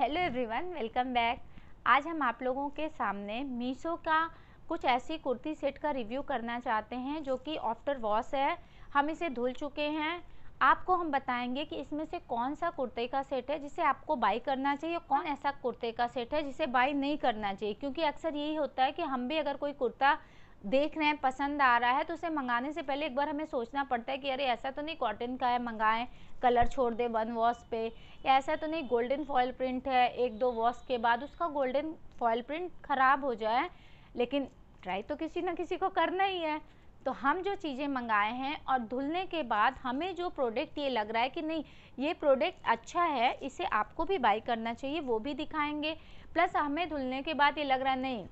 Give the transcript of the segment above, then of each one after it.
Hello everyone, welcome back. आज हम आप लोगों के सामने मीशो का कुछ ऐसी कुर्ती सेट का रिव्यू करना चाहते हैं जो कि आफ्टर वॉश है। हम इसे धुल चुके हैं। आपको हम बताएंगे कि इसमें से कौन सा कुर्ते का सेट है जिसे आपको बाई करना चाहिए और कौन ऐसा कुर्ते का सेट है जिसे बाई नहीं करना चाहिए। क्योंकि अक्सर यही होता है कि हम भी अगर कोई कुर्ता देख रहे हैं, पसंद आ रहा है, तो उसे मंगाने से पहले एक बार हमें सोचना पड़ता है कि अरे ऐसा तो नहीं कॉटन का है, मंगाएं कलर छोड़ दे वन वॉश पे, या ऐसा तो नहीं गोल्डन फॉयल प्रिंट है, एक दो वॉश के बाद उसका गोल्डन फॉयल प्रिंट ख़राब हो जाए। लेकिन ट्राई तो किसी ना किसी को करना ही है। तो हम जो चीज़ें मंगाए हैं और धुलने के बाद हमें जो प्रोडक्ट ये लग रहा है कि नहीं ये प्रोडक्ट अच्छा है, इसे आपको भी बाई करना चाहिए, वो भी दिखाएंगे। प्लस हमें धुलने के बाद ये लग रहा है नहीं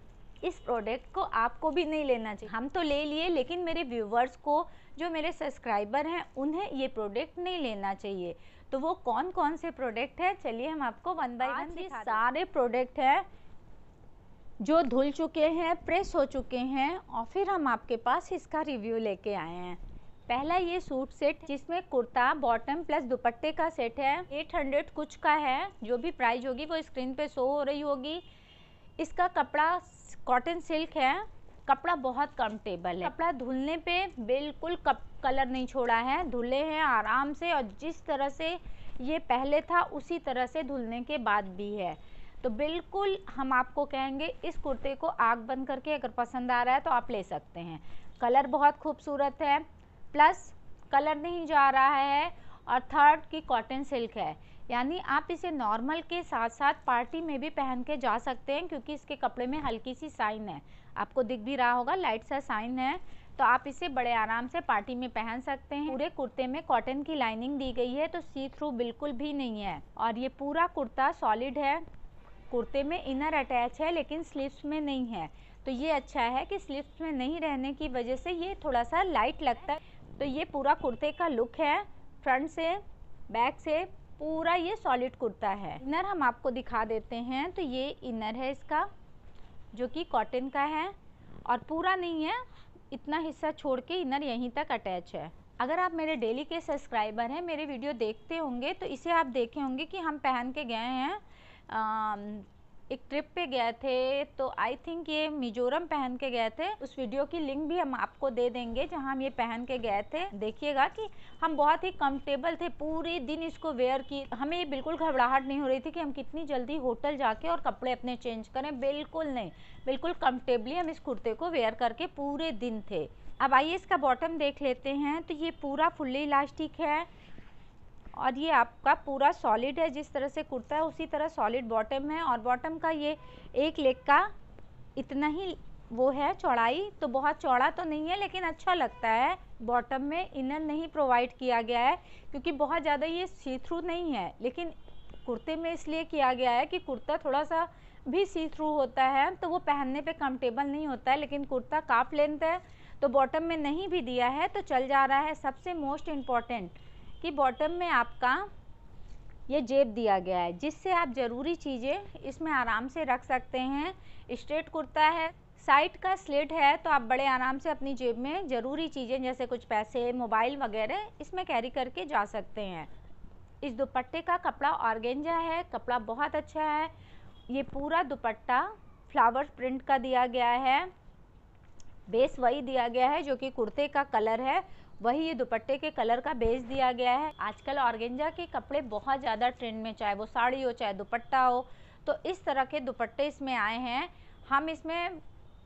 इस प्रोडक्ट को आपको भी नहीं लेना चाहिए। हम तो ले लिए, लेकिन मेरे व्यूवर्स को, जो मेरे सब्सक्राइबर हैं, उन्हें ये प्रोडक्ट नहीं लेना चाहिए। तो वो कौन कौन से प्रोडक्ट है, चलिए हम आपको वन बाय वन दिखा दें। सारे प्रोडक्ट हैं जो धुल चुके हैं, प्रेस हो चुके हैं, और फिर हम आपके पास इसका रिव्यू लेके आए हैं। पहला ये सूट सेट जिसमें कुर्ता बॉटम प्लस दुपट्टे का सेट है, 800 कुछ का है। जो भी प्राइस होगी वो स्क्रीन पे शो हो रही होगी। इसका कपड़ा कॉटन सिल्क है, कपड़ा बहुत कंफर्टेबल है। कपड़ा धुलने पे बिल्कुल कलर नहीं छोड़ा है, धुले हैं आराम से, और जिस तरह से ये पहले था उसी तरह से धुलने के बाद भी है। तो बिल्कुल हम आपको कहेंगे इस कुर्ते को आग बंद करके अगर पसंद आ रहा है तो आप ले सकते हैं। कलर बहुत खूबसूरत है, प्लस कलर नहीं जा रहा है, और थर्ड की कॉटन सिल्क है, यानी आप इसे नॉर्मल के साथ साथ पार्टी में भी पहन के जा सकते हैं। क्योंकि इसके कपड़े में हल्की सी साइन है, आपको दिख भी रहा होगा, लाइट सा साइन है। तो आप इसे बड़े आराम से पार्टी में पहन सकते हैं। पूरे कुर्ते में कॉटन की लाइनिंग दी गई है, तो सी थ्रू बिल्कुल भी नहीं है। और ये पूरा कुर्ता सॉलिड है। कुर्ते में इनर अटैच है लेकिन स्लीव्स में नहीं है, तो ये अच्छा है कि स्लीव्स में नहीं रहने की वजह से ये थोड़ा सा लाइट लगता है। तो ये पूरा कुर्ते का लुक है, फ्रंट से बैक से पूरा ये सॉलिड कुर्ता है। इनर हम आपको दिखा देते हैं, तो ये इनर है इसका जो कि कॉटन का है, और पूरा नहीं है, इतना हिस्सा छोड़ के इनर यहीं तक अटैच है। अगर आप मेरे डेली के सब्सक्राइबर हैं, मेरे वीडियो देखते होंगे, तो इसे आप देखे होंगे कि हम पहन के गए हैं, एक ट्रिप पे गए थे, तो आई थिंक ये मिजोरम पहन के गए थे। उस वीडियो की लिंक भी हम आपको दे देंगे जहां हम ये पहन के गए थे। देखिएगा कि हम बहुत ही कंफर्टेबल थे, पूरे दिन इसको वेयर की। हमें ये बिल्कुल घबराहट नहीं हो रही थी कि हम कितनी जल्दी होटल जाके और कपड़े अपने चेंज करें, बिल्कुल नहीं। बिल्कुल कंफर्टेबली हम इस कुर्ते को वेयर करके पूरे दिन थे। अब आइए इसका बॉटम देख लेते हैं। तो ये पूरा फुल्ली इलास्टिक है, और ये आपका पूरा सॉलिड है। जिस तरह से कुर्ता है उसी तरह सॉलिड बॉटम है, और बॉटम का ये एक लेग का इतना ही वो है चौड़ाई, तो बहुत चौड़ा तो नहीं है लेकिन अच्छा लगता है। बॉटम में इनर नहीं प्रोवाइड किया गया है क्योंकि बहुत ज़्यादा ये सी थ्रू नहीं है, लेकिन कुर्ते में इसलिए किया गया है कि कुर्ता थोड़ा सा भी सी थ्रू होता है तो वो पहनने पे कंफर्टेबल नहीं होता है। लेकिन कुर्ता काफ लेंथ है तो बॉटम में नहीं भी दिया है तो चल जा रहा है। सबसे मोस्ट इम्पॉर्टेंट कि बॉटम में आपका ये जेब दिया गया है, जिससे आप ज़रूरी चीज़ें इसमें आराम से रख सकते हैं। स्ट्रेट कुर्ता है, साइड का स्लिट है, तो आप बड़े आराम से अपनी जेब में ज़रूरी चीज़ें जैसे कुछ पैसे, मोबाइल वगैरह इसमें कैरी करके जा सकते हैं। इस दुपट्टे का कपड़ा ऑर्गेंजा है, कपड़ा बहुत अच्छा है। ये पूरा दुपट्टा फ्लावर प्रिंट का दिया गया है, बेस वही दिया गया है जो कि कुर्ते का कलर है, वही ये दुपट्टे के कलर का बेस दिया गया है। आजकल ऑर्गेंजा के कपड़े बहुत ज़्यादा ट्रेंड में, चाहे वो साड़ी हो चाहे दुपट्टा हो, तो इस तरह के दुपट्टे इसमें आए हैं। हम इसमें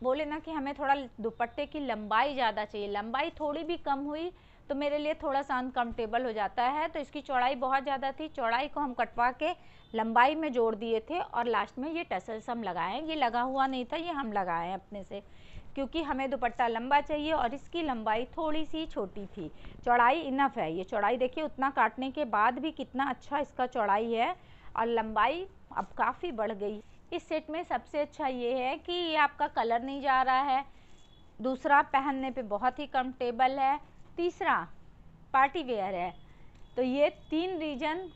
बोले ना कि हमें थोड़ा दुपट्टे की लंबाई ज़्यादा चाहिए, लंबाई थोड़ी भी कम हुई तो मेरे लिए थोड़ा सा अनकम्फर्टेबल हो जाता है। तो इसकी चौड़ाई बहुत ज़्यादा थी, चौड़ाई को हम कटवा के लंबाई में जोड़ दिए थे, और लास्ट में ये टसल्स हम लगाए। ये लगा हुआ नहीं था, ये हम लगाए हैं अपने से, क्योंकि हमें दुपट्टा लंबा चाहिए और इसकी लंबाई थोड़ी सी छोटी थी। चौड़ाई इनफ है, ये चौड़ाई देखिए, उतना काटने के बाद भी कितना अच्छा इसका चौड़ाई है, और लंबाई अब काफ़ी बढ़ गई। इस सेट में सबसे अच्छा ये है कि ये आपका कलर नहीं जा रहा है, दूसरा पहनने पे बहुत ही कंफर्टेबल है, तीसरा पार्टी वेयर है। तो ये तीन रीजन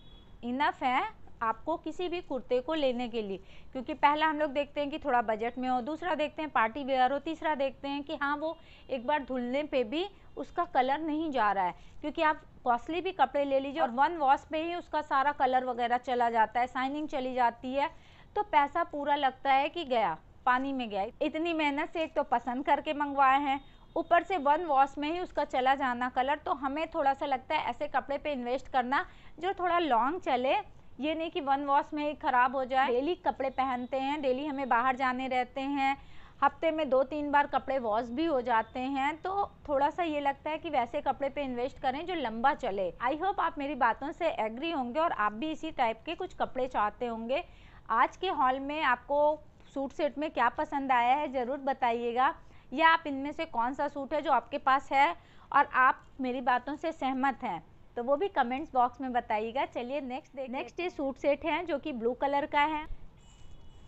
इनफ है आपको किसी भी कुर्ते को लेने के लिए, क्योंकि पहला हम लोग देखते हैं कि थोड़ा बजट में हो, दूसरा देखते हैं पार्टी वेयर हो, तीसरा देखते हैं कि हाँ वो एक बार धुलने पे भी उसका कलर नहीं जा रहा है, क्योंकि आप कॉस्टली भी कपड़े ले लीजिए और 1 वॉश में ही उसका सारा कलर वगैरह चला जाता है, शाइनिंग चली जाती है, तो पैसा पूरा लगता है कि गया, पानी में गया। इतनी मेहनत से एक तो पसंद करके मंगवाए हैं, ऊपर से 1 वॉश में ही उसका चला जाना कलर, तो हमें थोड़ा सा लगता है ऐसे कपड़े पे इन्वेस्ट करना जो थोड़ा लॉन्ग चले, ये नहीं कि 1 वॉश में ही ख़राब हो जाए। डेली कपड़े पहनते हैं, डेली हमें बाहर जाने रहते हैं, हफ्ते में 2-3 बार कपड़े वॉश भी हो जाते हैं, तो थोड़ा सा ये लगता है कि वैसे कपड़े पे इन्वेस्ट करें जो लंबा चले। आई होप आप मेरी बातों से एग्री होंगे और आप भी इसी टाइप के कुछ कपड़े चाहते होंगे। आज के हॉल में आपको सूट सेट में क्या पसंद आया है ज़रूर बताइएगा, या आप इनमें से कौन सा सूट है जो आपके पास है और आप मेरी बातों से सहमत हैं, तो वो भी कमेंट्स बॉक्स में बताइएगा। चलिए नेक्स्ट ये सूट सेट है जो कि ब्लू कलर का है।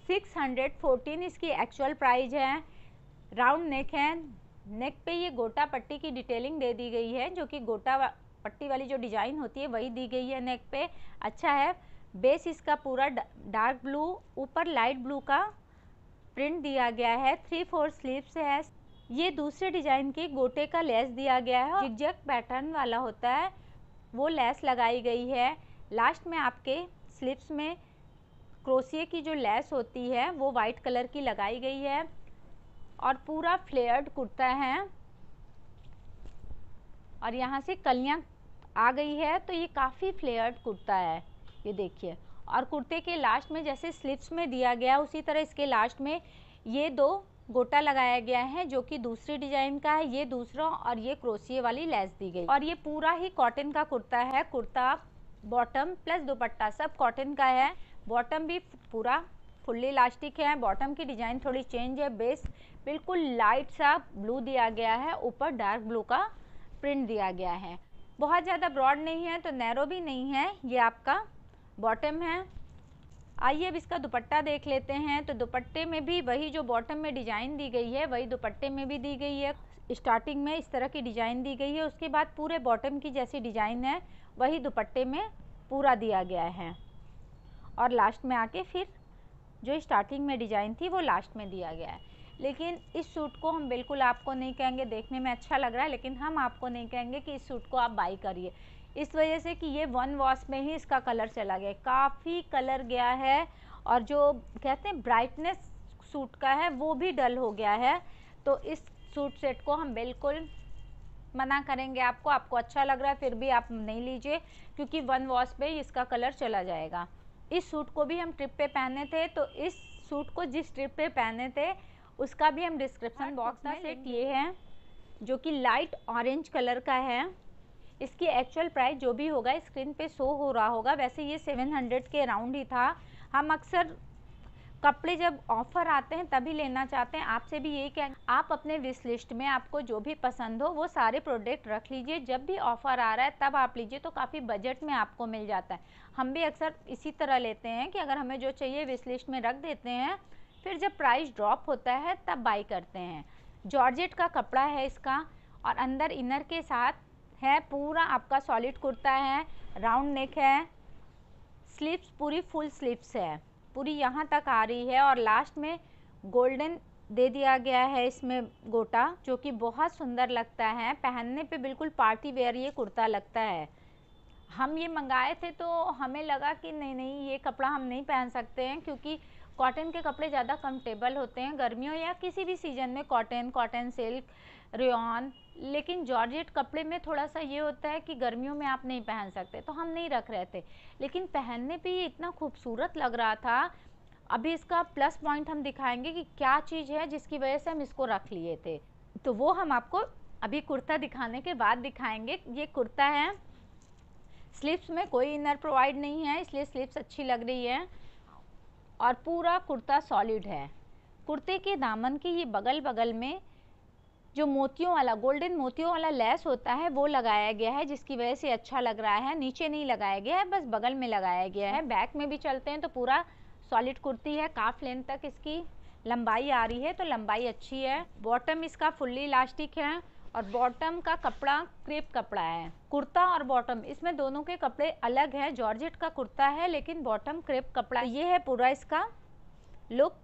614 इसकी एक्चुअल प्राइस है। राउंड नेक है, नेक पे ये गोटा पट्टी की डिटेलिंग दे दी गई है, जो कि गोटा पट्टी वाली जो डिजाइन होती है वही दी गई है नेक पे। अच्छा है, बेस इसका पूरा डार्क ब्लू, ऊपर लाइट ब्लू का प्रिंट दिया गया है। 3/4 स्लीव्स है। ये दूसरे डिजाइन की गोटे का लेस दिया गया है, जिगजैग पैटर्न वाला होता है वो लेस लगाई गई है। लास्ट में आपके स्लीव्स में क्रोशिया की जो लेस होती है वो वाइट कलर की लगाई गई है और पूरा फ्लेयर्ड कुर्ता है और यहाँ से कलियाँ आ गई है, तो ये काफ़ी फ्लेयर्ड कुर्ता है, ये देखिए। और कुर्ते के लास्ट में जैसे स्लीव्स में दिया गया उसी तरह इसके लास्ट में ये 2 गोटा लगाया गया है, जो कि दूसरी डिजाइन का है, ये दूसरा, और ये क्रोशिया वाली लेस दी गई। और ये पूरा ही कॉटन का कुर्ता है, कुर्ता बॉटम प्लस दुपट्टा सब कॉटन का है। बॉटम भी पूरा फुल्ली इलास्टिक है। बॉटम की डिजाइन थोड़ी चेंज है, बेस बिल्कुल लाइट सा ब्लू दिया गया है, ऊपर डार्क ब्लू का प्रिंट दिया गया है। बहुत ज़्यादा ब्रॉड नहीं है तो नैरो भी नहीं है, ये आपका बॉटम है। आइए अब इसका दुपट्टा देख लेते हैं। तो दुपट्टे में भी वही जो बॉटम में डिजाइन दी गई है वही दुपट्टे में भी दी गई है। स्टार्टिंग में इस तरह की डिजाइन दी गई है, उसके बाद पूरे बॉटम की जैसी डिजाइन है वही दुपट्टे में पूरा दिया गया है, और लास्ट में आके फिर जो स्टार्टिंग में डिजाइन थी वो लास्ट में दिया गया है। लेकिन इस सूट को हम बिल्कुल आपको नहीं कहेंगे, देखने में अच्छा लग रहा है, लेकिन हम आपको नहीं कहेंगे कि इस सूट को आप बाई करिए, इस वजह से कि ये 1 वॉश में ही इसका कलर चला गया, काफ़ी कलर गया है, और जो कहते हैं ब्राइटनेस सूट का है वो भी डल हो गया है। तो इस सूट सेट को हम बिल्कुल मना करेंगे आपको अच्छा लग रहा है फिर भी आप नहीं लीजिए, क्योंकि 1 वॉश पे ही इसका कलर चला जाएगा। इस सूट को भी हम ट्रिप पे पहने थे, तो इस सूट को जिस ट्रिप पे पहने थे उसका भी हम डिस्क्रिप्शन बॉक्स में लिंक ये है, जो कि लाइट ऑरेंज कलर का है। इसकी एक्चुअल प्राइस जो भी होगा स्क्रीन पे शो हो रहा होगा, वैसे ये 700 के अराउंड ही था। हम अक्सर कपड़े जब ऑफ़र आते हैं तभी लेना चाहते हैं, आपसे भी यही कहें आप अपने विश लिस्ट में आपको जो भी पसंद हो वो सारे प्रोडक्ट रख लीजिए, जब भी ऑफ़र आ रहा है तब आप लीजिए, तो काफ़ी बजट में आपको मिल जाता है। हम भी अक्सर इसी तरह लेते हैं कि अगर हमें जो चाहिए विश लिस्ट में रख देते हैं, फिर जब प्राइस ड्रॉप होता है तब बाई करते हैं। जॉर्जेट का कपड़ा है इसका, और अंदर इनर के साथ है, पूरा आपका सॉलिड कुर्ता है, राउंड नेक है, स्लीव्स पूरी फुल स्लीव्स है, पूरी यहाँ तक आ रही है, और लास्ट में गोल्डन दे दिया गया है इसमें गोटा, जो कि बहुत सुंदर लगता है, पहनने पे बिल्कुल पार्टी वेयर ये कुर्ता लगता है। हम ये मंगाए थे तो हमें लगा कि नहीं ये कपड़ा हम नहीं पहन सकते हैं, क्योंकि कॉटन के कपड़े ज़्यादा कंफर्टेबल होते हैं गर्मियों या किसी भी सीजन में, कॉटन सिल्क रेयॉन, लेकिन जॉर्जेट कपड़े में थोड़ा सा ये होता है कि गर्मियों में आप नहीं पहन सकते, तो हम नहीं रख रहे थे, लेकिन पहनने पे ये इतना खूबसूरत लग रहा था। अभी इसका प्लस पॉइंट हम दिखाएंगे कि क्या चीज़ है जिसकी वजह से हम इसको रख लिए थे, तो वो हम आपको अभी कुर्ता दिखाने के बाद दिखाएंगे। ये कुर्ता है, स्लीव्स में कोई इनर प्रोवाइड नहीं है, इसलिए स्लीव्स अच्छी लग रही है, और पूरा कुर्ता सॉलिड है। कुर्ते के दामन के ये बगल में जो मोतियों वाला, गोल्डन मोतियों वाला लेस होता है वो लगाया गया है, जिसकी वजह से अच्छा लग रहा है। नीचे नहीं लगाया गया है, बस बगल में लगाया गया है। बैक में भी चलते हैं तो पूरा सॉलिड कुर्ती है, काफ लेंथ तक इसकी लंबाई आ रही है, तो लंबाई अच्छी है। बॉटम इसका फुल्ली इलास्टिक है, और बॉटम का कपड़ा क्रेप कपड़ा है। कुर्ता और बॉटम इसमें दोनों के कपड़े अलग हैं। जॉर्जेट का कुर्ता है लेकिन बॉटम क्रेप कपड़ा। ये है पूरा इसका लुक,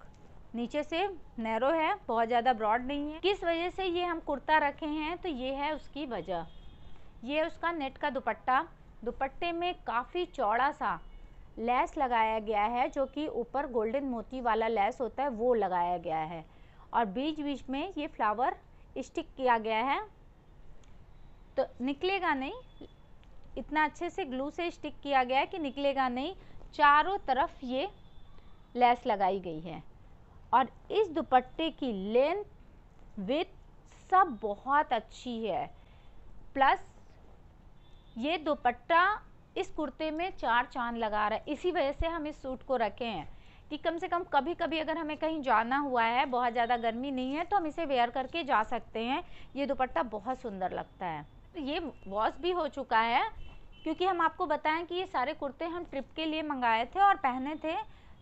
नीचे से नैरो है, बहुत ज़्यादा ब्रॉड नहीं है। किस वजह से ये हम कुर्ता रखे हैं तो ये है उसकी वजह। ये है उसका नेट का दुपट्टा। दुपट्टे में काफ़ी चौड़ा सा लेस लगाया गया है, जो कि ऊपर गोल्डन मोती वाला लेस होता है वो लगाया गया है, और बीच बीच में ये फ्लावर स्टिक किया गया है। तो निकलेगा नहीं, इतना अच्छे से ग्लू से स्टिक किया गया है कि निकलेगा नहीं। चारों तरफ ये लेस लगाई गई है, और इस दुपट्टे की लेंथ विड्थ सब बहुत अच्छी है। प्लस ये दुपट्टा इस कुर्ते में 4 चांद लगा रहा है। इसी वजह से हम इस सूट को रखे हैं कि कम से कम कभी कभी अगर हमें कहीं जाना हुआ है, बहुत ज़्यादा गर्मी नहीं है, तो हम इसे वेयर करके जा सकते हैं। ये दुपट्टा बहुत सुंदर लगता है। ये वॉश भी हो चुका है, क्योंकि हम आपको बताएं कि ये सारे कुर्ते हम ट्रिप के लिए मंगाए थे और पहने थे।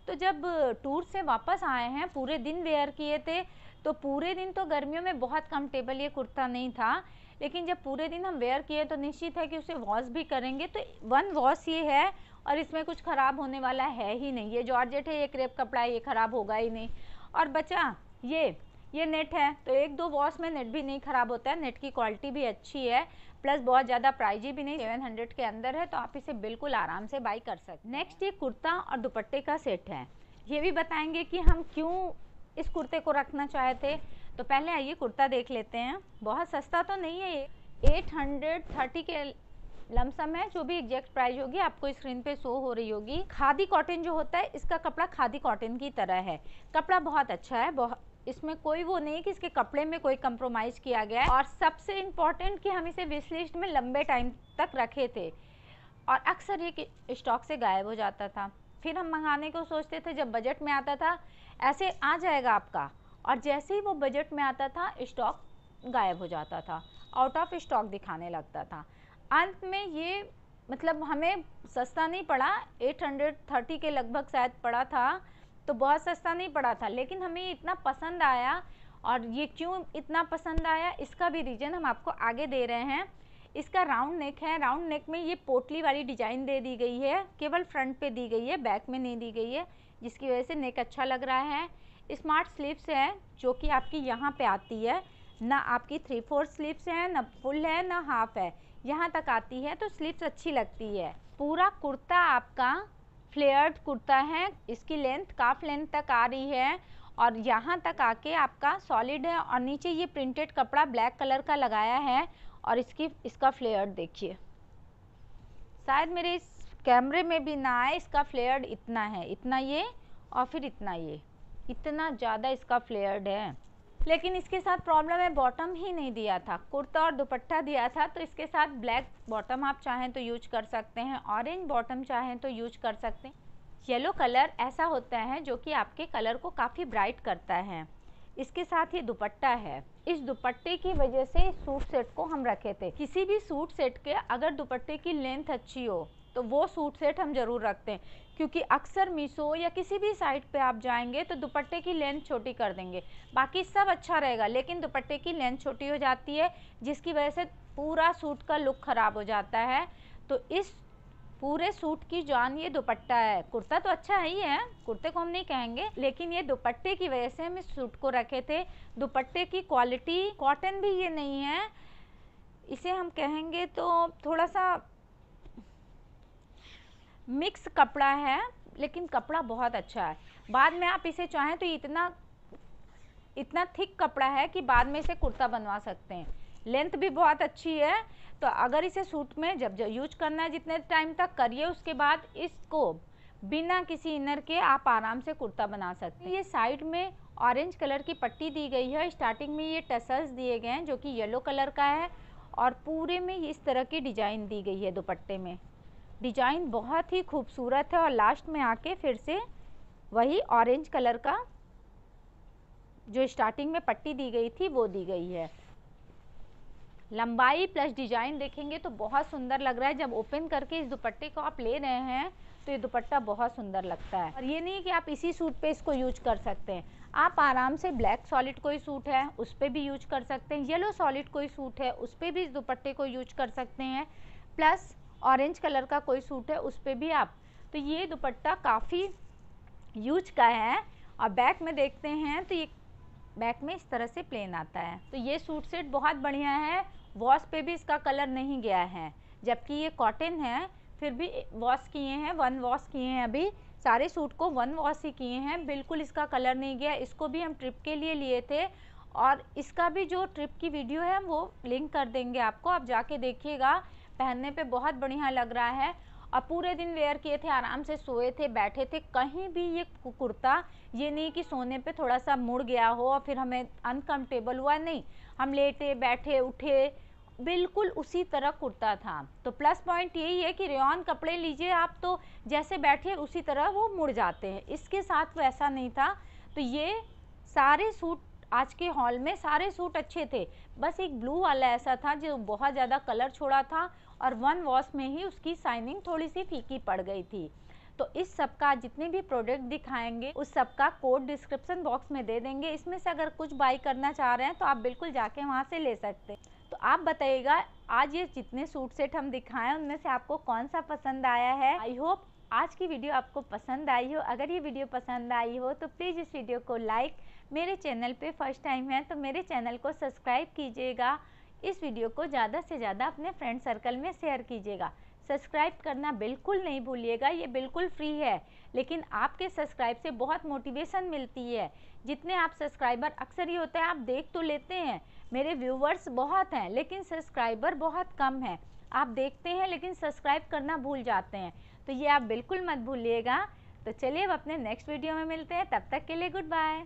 तो जब टूर से वापस आए हैं, पूरे दिन वेयर किए थे, तो पूरे दिन तो गर्मियों में बहुत कंफर्टेबल ये कुर्ता नहीं था, लेकिन जब पूरे दिन हम वेयर किए तो निश्चित है कि उसे वॉश भी करेंगे। तो 1 वॉश ये है, और इसमें कुछ ख़राब होने वाला है ही नहीं। ये जॉर्जेट है, ये क्रेप कपड़ा है, ये ख़राब होगा ही नहीं। और बचा ये नेट है, तो 1-2 वॉश में नेट भी नहीं ख़राब होता है। नेट की क्वालिटी भी अच्छी है, प्लस बहुत ज़्यादा प्राइजी भी नहीं, 700 के अंदर है, तो आप इसे बिल्कुल आराम से बाई कर सकते हैं। नेक्स्ट ये कुर्ता और दुपट्टे का सेट है। ये भी बताएंगे कि हम क्यों इस कुर्ते को रखना चाहे थे। तो पहले आइए कुर्ता देख लेते हैं। बहुत सस्ता तो नहीं है, ये 830 के लमसम है। जो भी एग्जैक्ट प्राइस होगी आपको स्क्रीन पे शो हो रही होगी। खादी कॉटन जो होता है, इसका कपड़ा खादी कॉटन की तरह है। कपड़ा बहुत अच्छा है, इसमें कोई वो नहीं कि इसके कपड़े में कोई कंप्रोमाइज़ किया गया है। और सबसे इम्पॉर्टेंट कि हम इसे विश लिस्ट में लंबे टाइम तक रखे थे, और अक्सर ये स्टॉक से गायब हो जाता था। फिर हम मंगाने को सोचते थे, जब बजट में आता था ऐसे आ जाएगा आपका, और जैसे ही वो बजट में आता था स्टॉक गायब हो जाता था, आउट ऑफ स्टॉक दिखाने लगता था। अंत में ये मतलब हमें सस्ता नहीं पड़ा, 830 के लगभग शायद पड़ा था, तो बहुत सस्ता नहीं पड़ा था, लेकिन हमें इतना पसंद आया। और ये क्यों इतना पसंद आया, इसका भी रीज़न हम आपको आगे दे रहे हैं। इसका राउंड नेक है। राउंड नेक में ये पोटली वाली डिजाइन दे दी गई है, केवल फ्रंट पे दी गई है, बैक में नहीं दी गई है, जिसकी वजह से नेक अच्छा लग रहा है। स्मार्ट स्लीव्स है, जो कि आपकी यहाँ पे आती है, ना आपकी 3/4 स्लीव्स है, ना फुल है, ना हाफ है, यहाँ तक आती है, तो स्लीव्स अच्छी लगती है। पूरा कुर्ता आपका फ्लेयर्ड कुर्ता है। इसकी लेंथ काफ लेंथ तक आ रही है, और यहाँ तक आके आपका सॉलिड है, और नीचे ये प्रिंटेड कपड़ा ब्लैक कलर का लगाया है। और इसका फ्लेयर्ड देखिए, शायद मेरे इस कैमरे में भी ना आए, इसका फ्लेयर्ड इतना है, इतना ये, और फिर इतना ये, इतना ज़्यादा इसका फ्लेयर्ड है। लेकिन इसके साथ प्रॉब्लम है, बॉटम ही नहीं दिया था। कुर्ता और दुपट्टा दिया था, तो इसके साथ ब्लैक बॉटम आप चाहें तो यूज कर सकते हैं, ऑरेंज बॉटम चाहें तो यूज कर सकते हैं। येलो कलर ऐसा होता है जो कि आपके कलर को काफ़ी ब्राइट करता है। इसके साथ ये दुपट्टा है। इस दुपट्टे की वजह से इस सूट सेट को हम रखे थे। किसी भी सूट सेट के अगर दुपट्टे की लेंथ अच्छी हो तो वो सूट सेट हम ज़रूर रखते हैं, क्योंकि अक्सर मीशो या किसी भी साइट पे आप जाएंगे तो दुपट्टे की लेंथ छोटी कर देंगे। बाकी सब अच्छा रहेगा, लेकिन दुपट्टे की लेंथ छोटी हो जाती है, जिसकी वजह से पूरा सूट का लुक ख़राब हो जाता है। तो इस पूरे सूट की जान ये दुपट्टा है। कुर्ता तो अच्छा ही है, कुर्ते को हम नहीं कहेंगे, लेकिन ये दुपट्टे की वजह से हम इस सूट को रखे थे। दुपट्टे की क्वालिटी, कॉटन भी ये नहीं है, इसे हम कहेंगे तो थोड़ा सा मिक्स कपड़ा है, लेकिन कपड़ा बहुत अच्छा है। बाद में आप इसे चाहें तो इतना थिक कपड़ा है कि बाद में इसे कुर्ता बनवा सकते हैं। लेंथ भी बहुत अच्छी है, तो अगर इसे सूट में जब यूज करना है जितने टाइम तक करिए, उसके बाद इसको बिना किसी इनर के आप आराम से कुर्ता बना सकते हैं। ये साइड में ऑरेंज कलर की पट्टी दी गई है। स्टार्टिंग में ये टसल्स दिए गए हैं जो कि येलो कलर का है, और पूरे में इस तरह की डिजाइन दी गई है। दुपट्टे में डिजाइन बहुत ही खूबसूरत है, और लास्ट में आके फिर से वही ऑरेंज कलर का जो स्टार्टिंग में पट्टी दी गई थी वो दी गई है। लंबाई प्लस डिजाइन देखेंगे तो बहुत सुंदर लग रहा है। जब ओपन करके इस दुपट्टे को आप ले रहे हैं तो ये दुपट्टा बहुत सुंदर लगता है। और ये नहीं कि आप इसी सूट पे इसको यूज कर सकते हैं, आप आराम से ब्लैक सॉलिड कोई सूट है उस पर भी यूज कर सकते हैं, येलो सॉलिड कोई सूट है उस पर भी इस दुपट्टे को यूज कर सकते हैं, प्लस ऑरेंज कलर का कोई सूट है उस पर भी आप। तो ये दुपट्टा काफ़ी यूज का है। और बैक में देखते हैं तो ये बैक में इस तरह से प्लेन आता है। तो ये सूट सेट बहुत बढ़िया है, वॉश पे भी इसका कलर नहीं गया है, जबकि ये कॉटन है फिर भी वॉश किए हैं, 1 वॉश किए हैं, अभी सारे सूट को 1 वॉश ही किए हैं, बिल्कुल इसका कलर नहीं गया। इसको भी हम ट्रिप के लिए लिए थे और इसका भी जो ट्रिप की वीडियो है वो लिंक कर देंगे आपको, आप जाके देखिएगा। पहनने पे बहुत बढ़िया लग रहा है और पूरे दिन वेयर किए थे, आराम से सोए थे, बैठे थे, कहीं भी ये कुर्ता ये नहीं कि सोने पे थोड़ा सा मुड़ गया हो और फिर हमें अनकंफर्टेबल हुआ, नहीं, हम लेटे बैठे उठे बिल्कुल उसी तरह कुर्ता था। तो प्लस पॉइंट यही है कि रेयॉन कपड़े लीजिए आप तो जैसे बैठे उसी तरह वो मुड़ जाते हैं, इसके साथ वैसा नहीं था। तो ये सारे सूट आज के हॉल में सारे सूट अच्छे थे, बस एक ब्लू वाला ऐसा था जो बहुत ज़्यादा कलर छोड़ा था और 1 वॉश में ही उसकी शाइनिंग थोड़ी सी फीकी पड़ गई थी। तो इस सब का जितने भी प्रोडक्ट दिखाएंगे उस सब का कोड डिस्क्रिप्शन बॉक्स में दे देंगे, इसमें से अगर कुछ बाई करना चाह रहे हैं तो आप बिल्कुल जाके वहाँ से ले सकते हैं। तो आप बताइएगा आज ये जितने सूट सेट हम दिखाएं उनमें से आपको कौन सा पसंद आया है। आई होप आज की वीडियो आपको पसंद आई हो। अगर ये वीडियो पसंद आई हो तो प्लीज़ इस वीडियो को लाइक, मेरे चैनल पे फर्स्ट टाइम है तो मेरे चैनल को सब्सक्राइब कीजिएगा। इस वीडियो को ज़्यादा से ज़्यादा अपने फ्रेंड सर्कल में शेयर कीजिएगा। सब्सक्राइब करना बिल्कुल नहीं भूलिएगा, ये बिल्कुल फ्री है, लेकिन आपके सब्सक्राइब से बहुत मोटिवेशन मिलती है। जितने आप सब्सक्राइबर, अक्सर ये होता है आप देख तो लेते हैं, मेरे व्यूवर्स बहुत हैं लेकिन सब्सक्राइबर बहुत कम है, आप देखते हैं लेकिन सब्सक्राइब करना भूल जाते हैं, तो ये आप बिल्कुल मत भूलिएगा। तो चलिए अब अपने नेक्स्ट वीडियो में मिलते हैं, तब तक के लिए गुड बाय।